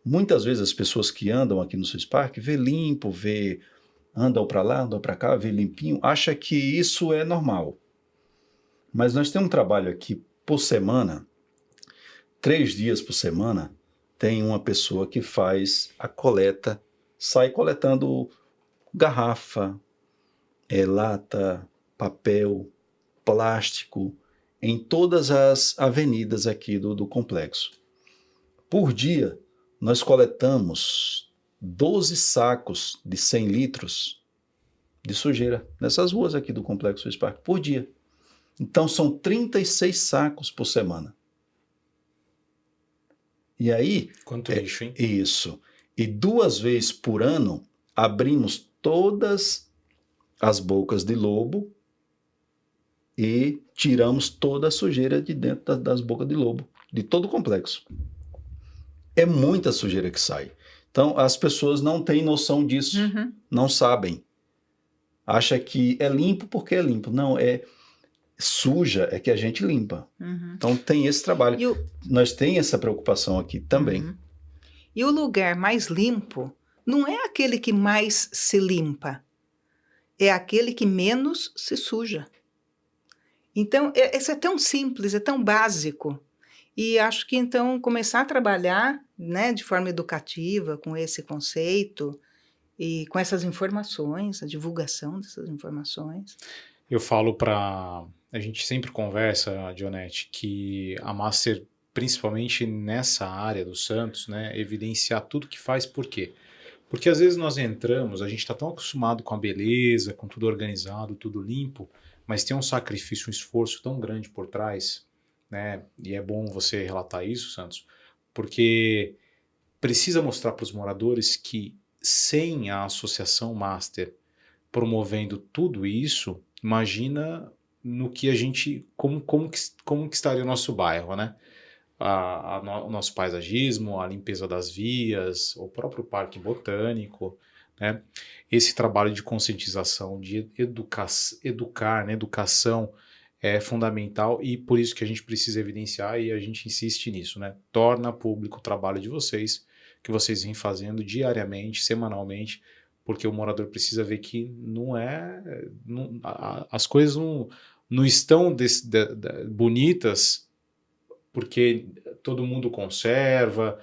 Muitas vezes as pessoas que andam aqui no Swiss Park vê limpo, andam para lá, andam para cá, vê limpinho, acha que isso é normal. Mas nós temos um trabalho aqui por semana, 3 dias por semana, tem uma pessoa que faz a coleta, sai coletando garrafa, lata, papel, plástico, em todas as avenidas aqui do complexo. Por dia, nós coletamos 12 sacos de 100 litros de sujeira nessas ruas aqui do Complexo Swiss Park, por dia. Então, são 36 sacos por semana. E aí... Quanto lixo, hein? Isso. E 2 vezes por ano, abrimos todas as bocas de lobo e tiramos toda a sujeira de dentro das bocas de lobo, de todo o complexo. É muita sujeira que sai. Então, as pessoas não têm noção disso, não sabem. Acha que é limpo porque é limpo. Não, suja é que a gente limpa. Então, tem esse trabalho. Nós temos essa preocupação aqui também. E o lugar mais limpo não é aquele que mais se limpa, é aquele que menos se suja. Então, isso é tão simples, é tão básico. E acho que, então, começar a trabalhar, né, de forma educativa com esse conceito e com essas informações, a divulgação dessas informações. Eu falo para. A gente sempre conversa, Dionete, que a Master, principalmente nessa área do Santos, né, evidenciar tudo que faz, por quê? Porque às vezes nós entramos, a gente está tão acostumado com a beleza, com tudo organizado, tudo limpo, mas tem um sacrifício, um esforço tão grande por trás, né? E é bom você relatar isso, Santos, porque precisa mostrar para os moradores que sem a Associação Master promovendo tudo isso, imagina no que a gente, como que estaria o nosso bairro, né? O nosso paisagismo, a limpeza das vias, o próprio parque botânico, né? Esse trabalho de conscientização, de educar, né? Educação é fundamental e por isso que a gente precisa evidenciar e a gente insiste nisso, né? Torna público o trabalho de vocês, que vocês vêm fazendo diariamente, semanalmente, porque o morador precisa ver que não é, as coisas não estão bonitas porque todo mundo conserva.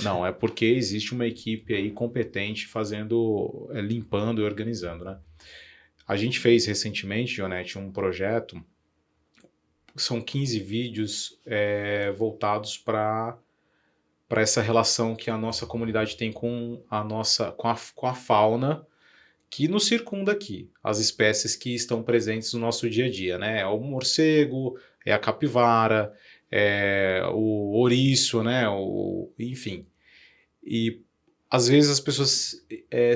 Não, é porque existe uma equipe aí competente fazendo, limpando e organizando, né? A gente fez recentemente, Dionete, um projeto, são 15 vídeos voltados para essa relação que a nossa comunidade tem com a fauna que nos circunda aqui, as espécies que estão presentes no nosso dia a dia, né? É o morcego, é a capivara, é o ouriço, né? Enfim. E às vezes as pessoas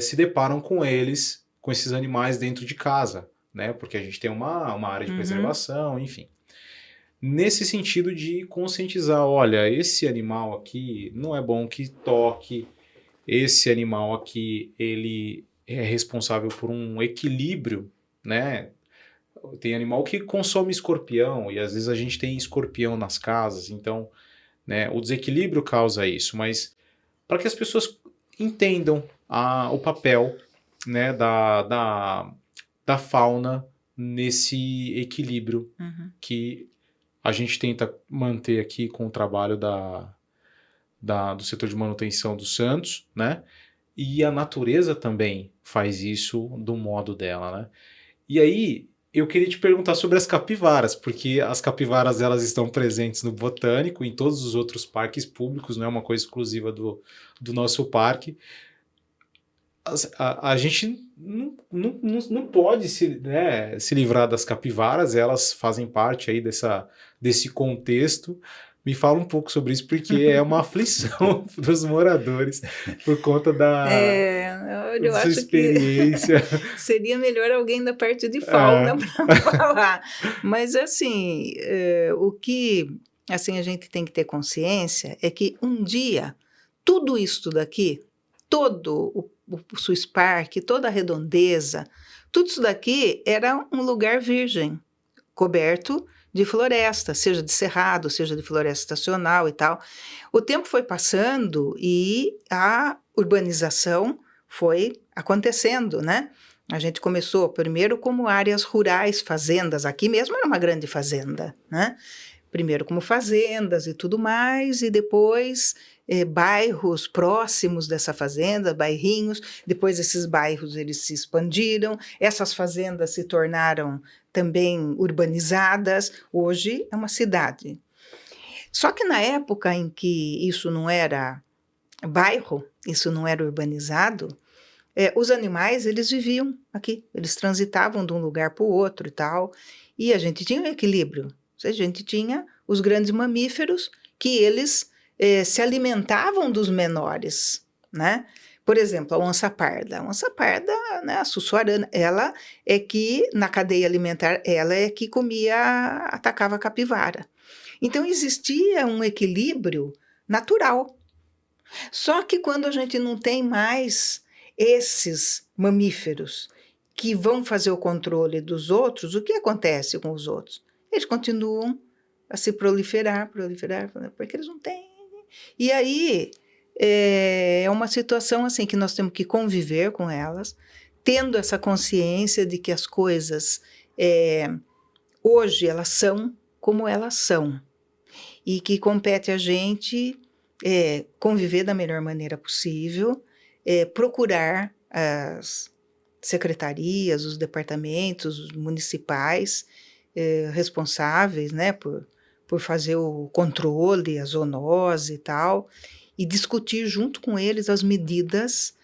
se deparam com eles, com esses animais dentro de casa, né? Porque a gente tem uma área de preservação, enfim. Nesse sentido de conscientizar, olha, esse animal aqui não é bom que toque, esse animal aqui, ele é responsável por um equilíbrio, né? Tem animal que consome escorpião e às vezes a gente tem escorpião nas casas, então, né, o desequilíbrio causa isso, mas para que as pessoas entendam o papel, né, da fauna nesse equilíbrio que a gente tenta manter aqui com o trabalho do setor de manutenção do Santos, né? E a natureza também faz isso do modo dela, né? E aí, eu queria te perguntar sobre as capivaras, porque as capivaras elas estão presentes no Botânico, em todos os outros parques públicos, não é uma coisa exclusiva do nosso parque. A gente não pode se livrar das capivaras, elas fazem parte aí desse contexto. Me fala um pouco sobre isso, porque é uma aflição para os moradores, por conta da eu sua acho experiência. que seria melhor alguém da parte de fauna para falar. Mas, assim, o que assim, a gente tem que ter consciência é que um dia, tudo isso daqui, todo o Swiss Park, toda a redondeza, tudo isso daqui era um lugar virgem, coberto de floresta, seja de cerrado, seja de floresta estacional e tal. O tempo foi passando e a urbanização foi acontecendo, né? A gente começou primeiro como áreas rurais, fazendas, aqui mesmo era uma grande fazenda, né? Primeiro como fazendas e tudo mais, e depois bairros próximos dessa fazenda, bairrinhos, depois esses bairros eles se expandiram, essas fazendas se tornaram também urbanizadas, hoje é uma cidade. Só que na época em que isso não era bairro, isso não era urbanizado, os animais eles viviam aqui, eles transitavam de um lugar para o outro e tal, e a gente tinha um equilíbrio. A gente tinha os grandes mamíferos que eles se alimentavam dos menores, né? Por exemplo, a onça-parda. A onça-parda, né, a sussuarana, ela é que, na cadeia alimentar, ela é que atacava a capivara. Então, existia um equilíbrio natural. Só que quando a gente não tem mais esses mamíferos que vão fazer o controle dos outros, o que acontece com os outros? Eles continuam a se proliferar, porque eles não têm. E aí é uma situação assim que nós temos que conviver com elas, tendo essa consciência de que as coisas hoje elas são como elas são e que compete a gente conviver da melhor maneira possível, procurar as secretarias, os departamentos municipais responsáveis, né, por fazer o controle, a zoonose e tal, e discutir junto com eles as medidas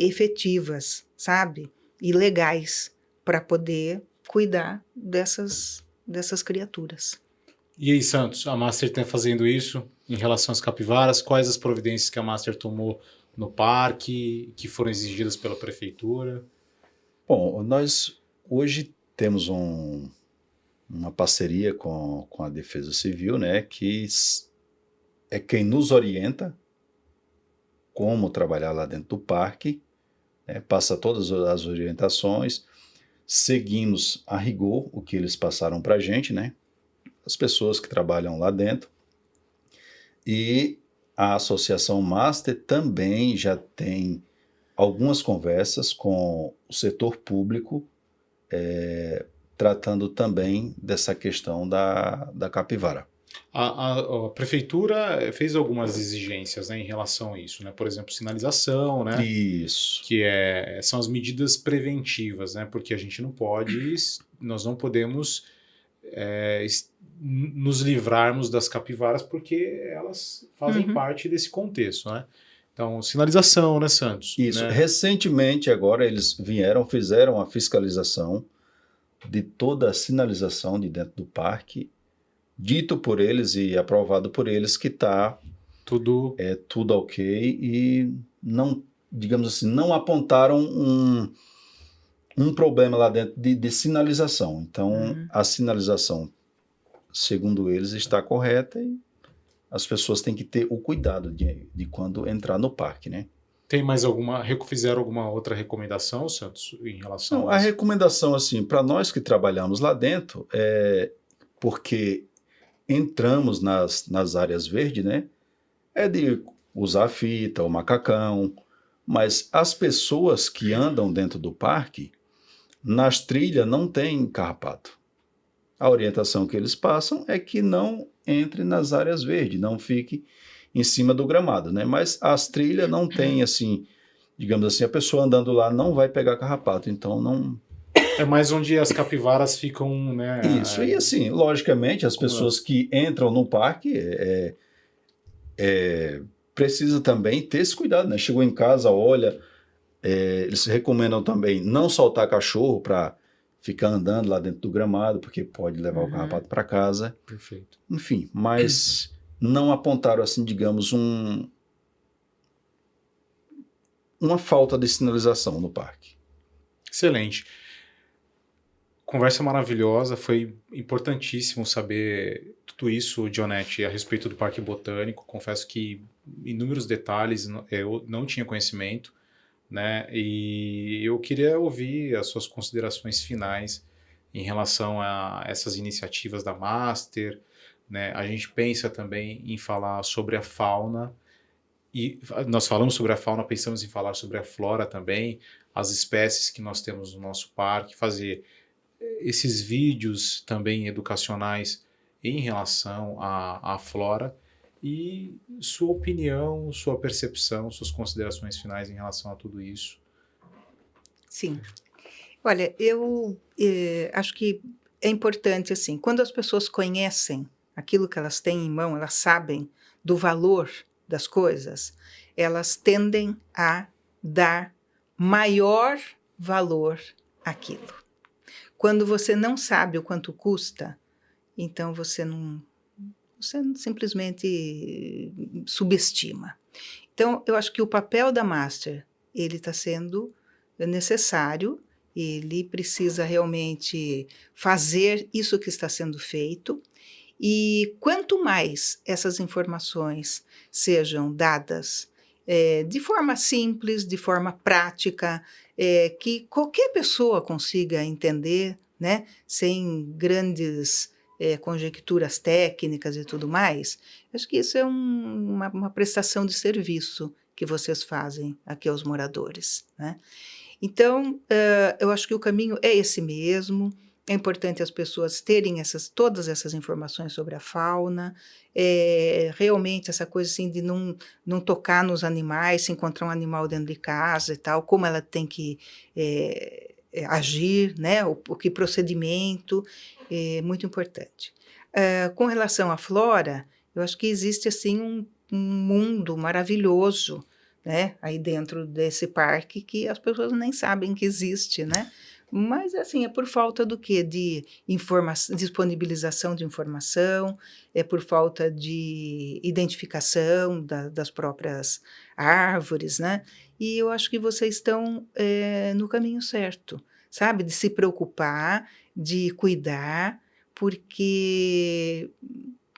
efetivas, sabe, e legais para poder cuidar dessas criaturas. E aí, Santos, a Master está fazendo isso em relação às capivaras? Quais as providências que a Master tomou no parque, que foram exigidas pela prefeitura? Bom, nós hoje temos uma parceria com a Defesa Civil, né, que é quem nos orienta como trabalhar lá dentro do parque, né, passa todas as orientações, seguimos a rigor o que eles passaram para a gente, né, as pessoas que trabalham lá dentro, e a Associação Master também já tem algumas conversas com o setor público, tratando também dessa questão da capivara. A prefeitura fez algumas exigências, né, em relação a isso, né? Por exemplo, sinalização, né? Isso. Que são as medidas preventivas, né? Porque a gente não pode, nós não podemos nos livrarmos das capivaras porque elas fazem parte desse contexto, né? Então, sinalização, né, Santos? Isso. Né? Recentemente, agora, eles fizeram a fiscalização de toda a sinalização de dentro do parque, dito por eles e aprovado por eles que está tudo ok, e não, digamos assim, não apontaram um problema lá dentro de sinalização. Então, a sinalização, segundo eles, está correta e as pessoas têm que ter o cuidado de quando entrar no parque, né? Tem mais fizeram alguma outra recomendação, Santos, em relação Não, a a recomendação, assim, para nós que trabalhamos lá dentro, porque entramos nas áreas verdes, né? É de usar fita, o macacão, mas as pessoas que andam dentro do parque, nas trilhas não tem carrapato. A orientação que eles passam é que não entre nas áreas verdes, não fique em cima do gramado, né? Mas as trilhas não tem, assim, digamos assim, a pessoa andando lá não vai pegar carrapato, então não... É mais onde as capivaras ficam, né? Isso, e assim, logicamente, as pessoas que entram no parque precisa também ter esse cuidado, né? Chegou em casa, olha, eles recomendam também não soltar cachorro para ficar andando lá dentro do gramado, porque pode levar o carrapato para casa. Perfeito. Enfim, mas não apontaram, assim, digamos, uma falta de sinalização no parque. Excelente. Conversa maravilhosa, foi importantíssimo saber tudo isso, Dionete, a respeito do Parque Botânico. Confesso que inúmeros detalhes eu não tinha conhecimento, né? E eu queria ouvir as suas considerações finais em relação a essas iniciativas da Master, né? A gente pensa também em falar sobre a fauna, e nós falamos sobre a fauna, pensamos em falar sobre a flora também, as espécies que nós temos no nosso parque, fazer esses vídeos também educacionais em relação à flora, e sua opinião, sua percepção, suas considerações finais em relação a tudo isso. Sim. Olha, eu acho que é importante, assim, quando as pessoas conhecem aquilo que elas têm em mão, elas sabem do valor das coisas, elas tendem a dar maior valor àquilo. Quando você não sabe o quanto custa, então você simplesmente subestima. Então, eu acho que o papel da Master, ele está sendo necessário, ele precisa realmente fazer isso que está sendo feito, e quanto mais essas informações sejam dadas de forma simples, de forma prática, que qualquer pessoa consiga entender, né, sem grandes conjecturas técnicas e tudo mais, acho que isso é uma prestação de serviço que vocês fazem aqui aos moradores, né? Então, eu acho que o caminho é esse mesmo, É importante as pessoas terem todas essas informações sobre a fauna, realmente essa coisa assim de não tocar nos animais, se encontrar um animal dentro de casa e tal, como ela tem que agir, né? O que procedimento, é muito importante. Com relação à flora, eu acho que existe assim um mundo maravilhoso, né? Aí dentro desse parque que as pessoas nem sabem que existe, né? Mas, assim, é por falta do quê? De disponibilização de informação, é por falta de identificação das próprias árvores, né? E eu acho que vocês estão no caminho certo, sabe? De se preocupar, de cuidar, porque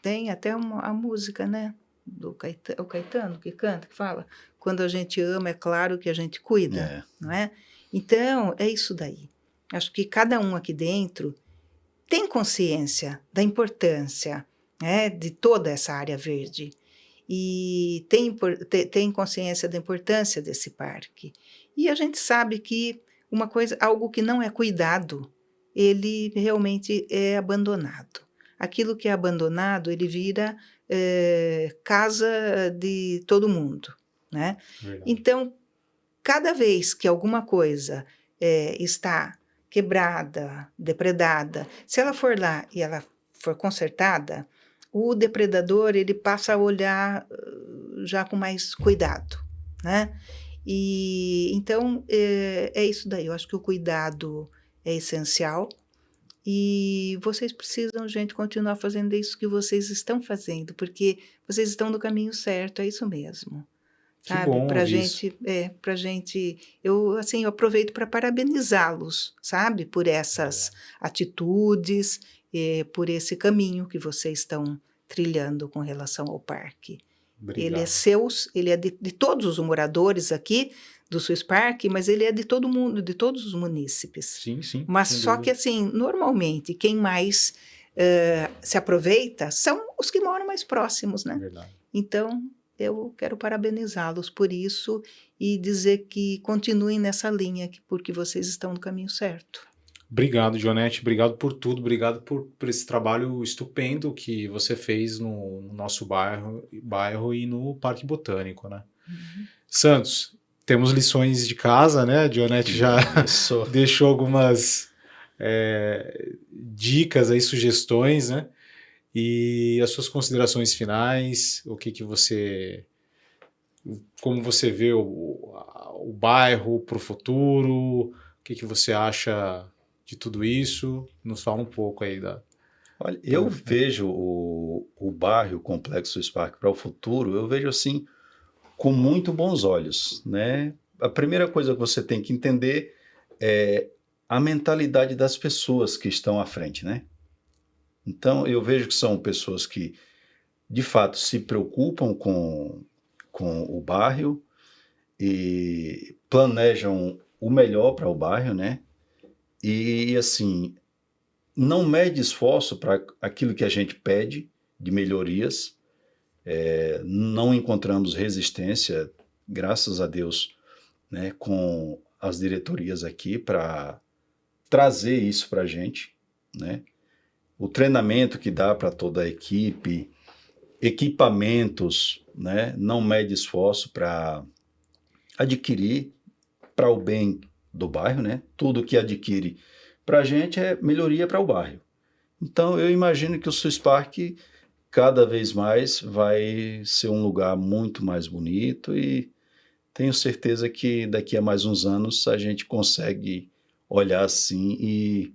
tem até a música, né? Do Caetano, o Caetano que canta, que fala: quando a gente ama, é claro que a gente cuida, É. não é? Então, é isso daí. Acho que cada um aqui dentro tem consciência da importância, né, de toda essa área verde e tem consciência da importância desse parque. E a gente sabe que algo que não é cuidado, ele realmente é abandonado. Aquilo que é abandonado, ele vira casa de todo mundo, né? Verdade. Então, cada vez que alguma coisa está quebrada, depredada, se ela for lá e ela for consertada, o depredador ele passa a olhar já com mais cuidado, né? E então é isso daí. Eu acho que o cuidado é essencial e vocês precisam, gente, continuar fazendo isso que vocês estão fazendo, porque vocês estão no caminho certo, é isso mesmo. Que Sabe, bom ouvir isso. pra gente, eu aproveito para parabenizá-los, sabe, por essas atitudes, por esse caminho que vocês estão trilhando com relação ao parque. Ele é Obrigado. ele é de todos os moradores aqui do Swiss Park, mas ele é de todo mundo, de todos os munícipes. Sim, sim, Mas sem só que dúvida. assim, normalmente, quem mais se aproveita são os que moram mais próximos, né? Verdade. Então, eu quero parabenizá-los por isso e dizer que continuem nessa linha, porque vocês estão no caminho certo. Obrigado, Dionete. Obrigado por tudo. Obrigado por esse trabalho estupendo que você fez no nosso bairro e no Parque Botânico, né? Santos, temos lições de casa, né? A Dionete já Isso. deixou algumas dicas aí, sugestões, né? E as suas considerações finais, como você vê o bairro para o futuro, o que você acha de tudo isso? Nos fala um pouco aí Olha, eu vejo o bairro, o Complexo Swiss Park para o futuro, eu vejo assim com muito bons olhos, né? A primeira coisa que você tem que entender é a mentalidade das pessoas que estão à frente, né? Então, eu vejo que são pessoas que, de fato, se preocupam com o bairro e planejam o melhor para o bairro, né? E, assim, não mede esforço para aquilo que a gente pede de melhorias. Não encontramos resistência, graças a Deus, né, com as diretorias aqui para trazer isso para a gente, né? O treinamento que dá para toda a equipe, equipamentos, né, não mede esforço para adquirir para o bem do bairro, né? Tudo que adquire para a gente é melhoria para o bairro. Então, eu imagino que o Swiss Park cada vez mais vai ser um lugar muito mais bonito e tenho certeza que daqui a mais uns anos a gente consegue olhar assim e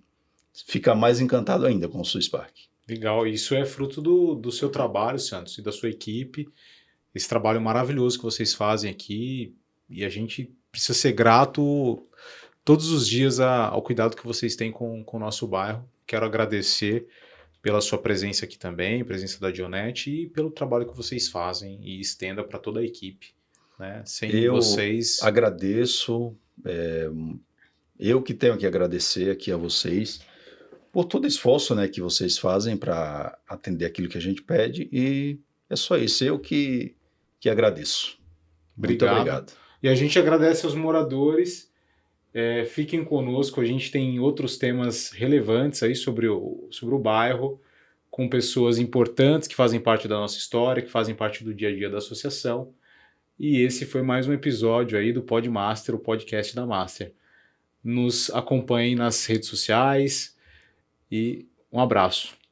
ficar mais encantado ainda com o Swiss Park. Legal, isso é fruto do seu trabalho, Santos, e da sua equipe, esse trabalho maravilhoso que vocês fazem aqui, e a gente precisa ser grato todos os dias ao cuidado que vocês têm com o nosso bairro. Quero agradecer pela sua presença aqui também, presença da Dionete, e pelo trabalho que vocês fazem e estenda para toda a equipe, né? Sem vocês... agradeço, eu que tenho que agradecer aqui a vocês por todo o esforço, né, que vocês fazem para atender aquilo que a gente pede, e é só isso, eu que agradeço. Muito obrigado. E a gente agradece aos moradores Fiquem conosco, a gente tem outros temas relevantes aí sobre o bairro, com pessoas importantes que fazem parte da nossa história, que fazem parte do dia a dia da associação. E esse foi mais um episódio aí do Podmaster, o podcast da Master. Nos acompanhem nas redes sociais e um abraço.